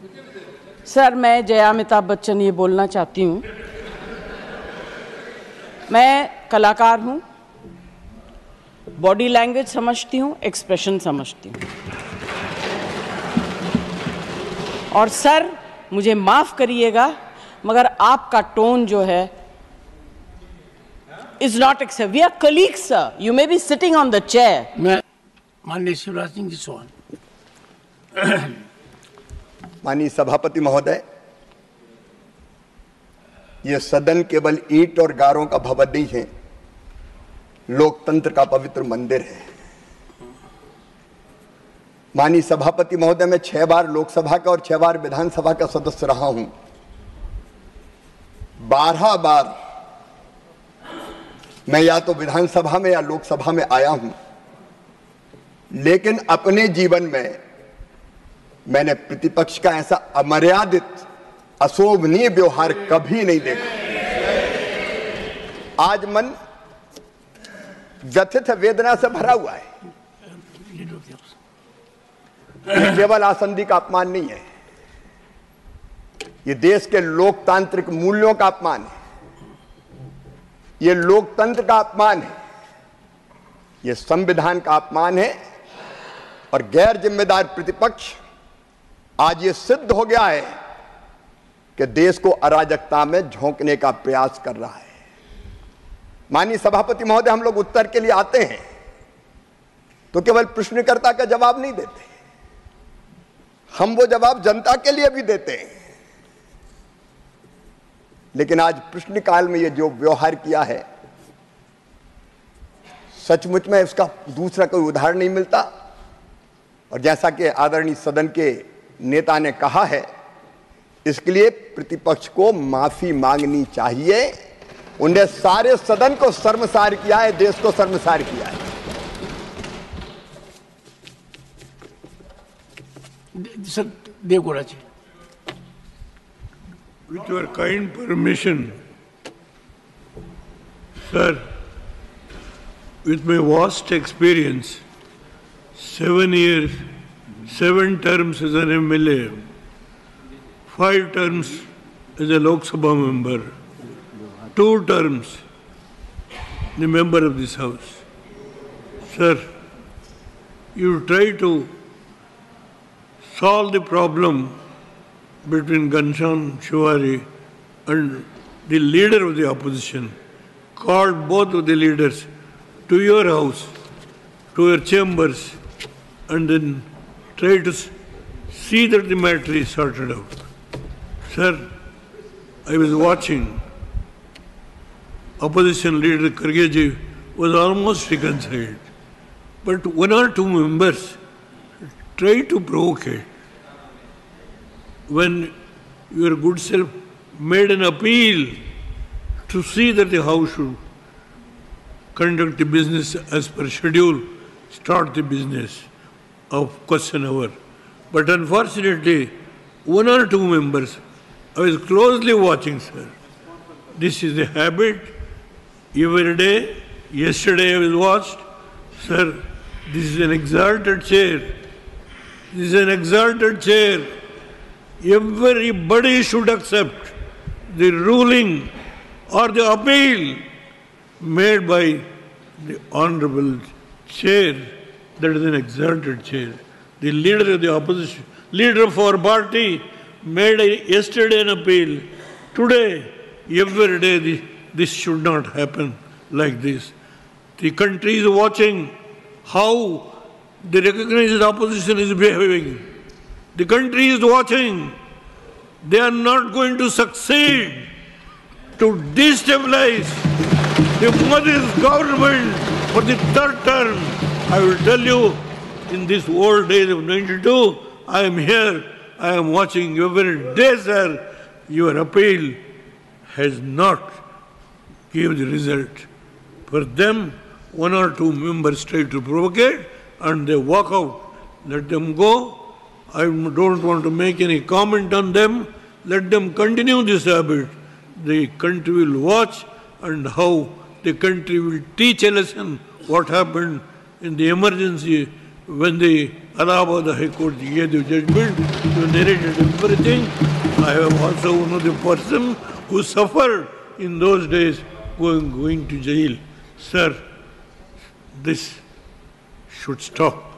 Sir, मैं जया अमिताभ बच्चन ये बोलना चाहती हूँ। मैं कलाकार हूँ, बॉडी लैंग्वेज समझती हूँ, एक्सप्रेशन समझती हूँ। और सर, मुझे माफ़ करिएगा, मगर आपका टोन जो है is not acceptable. We are colleagues, sir. You may be sitting on the chair. मैं माननीय शिवराज सिंह जी सवाल। माननीय सभापति महोदय, ये सदन केवल ईंट और गारों का भवन नहीं है, लोकतंत्र का पवित्र मंदिर है। माननीय सभापति महोदय, मैं 6 बार लोकसभा का और 6 बार विधानसभा का सदस्य रहा हूं। 12 बार मैं या तो विधानसभा में या लोकसभा में आया हूं, लेकिन अपने जीवन में मैंने प्रतिपक्ष का ऐसा अमर्यादित अशोभनीय व्यवहार कभी नहीं देखा। आज मन व्यथित वेदना से भरा हुआ है। ये केवल आसंदी का अपमान नहीं है, ये देश के लोकतांत्रिक मूल्यों का अपमान है, ये लोकतंत्र का अपमान है, ये संविधान का अपमान है। और गैर जिम्मेदार प्रतिपक्ष आज ये सिद्ध हो गया है कि देश को अराजकता में झोंकने का प्रयास कर रहा है। माननीय सभापति महोदय, हम लोग उत्तर के लिए आते हैं तो केवल प्रश्नकर्ता का जवाब नहीं देते, हम वो जवाब जनता के लिए भी देते हैं। लेकिन आज प्रश्नकाल में ये जो व्यवहार किया है, सचमुच में इसका दूसरा कोई उदाहरण नहीं मिलता। और जैसा कि आदरणीय सदन के नेता ने कहा है, इसके लिए प्रतिपक्ष को माफी मांगनी चाहिए। उन्हें सारे सदन को शर्मसार किया है, देश को शर्मसार किया है। Sir, Deve Gowda ji. With your kind permission, sir, with my vast experience, 7 years, 7 terms as an MLA, 5 terms as a Lok Sabha member, 2 terms the member of this house. Sir, you try to solve the problem between Ghanshyam Tiwari and the leader of the opposition, called both of the leaders to your house, to your chambers, and then try to see that the matter is sorted out. Sir, I was watching. Opposition leader Kharge was almost reconciled, but 1 or 2 members tried to provocate. When your good self made an appeal to see that the House should conduct the business as per schedule, start the business of question hour. But unfortunately, 1 or 2 members, I was closely watching, sir. This is the habit every day. Yesterday I was watched. Sir, this is an exalted chair. This is an exalted chair. Everybody should accept the ruling or the appeal made by the Honorable Chair. That is an exalted chair. The leader of the opposition, leader of our party, made yesterday an appeal. Today, every day, this should not happen like this. The country is watching how the recognized opposition is behaving. The country is watching. They are not going to succeed to destabilize the Modi's government for the 3rd term. I will tell you, in this old days of 92, I am here, I am watching every day, sir. Your appeal has not given the result. For them, 1 or 2 members try to provocate and they walk out. Let them go. I don't want to make any comment on them. Let them continue this habit. The country will watch and how the country will teach a lesson what happened in the emergency when the Allahabad High Court ये जो judgment, you narrated everything. I have also one of the person who suffered in those days going to jail. Sir, this should stop.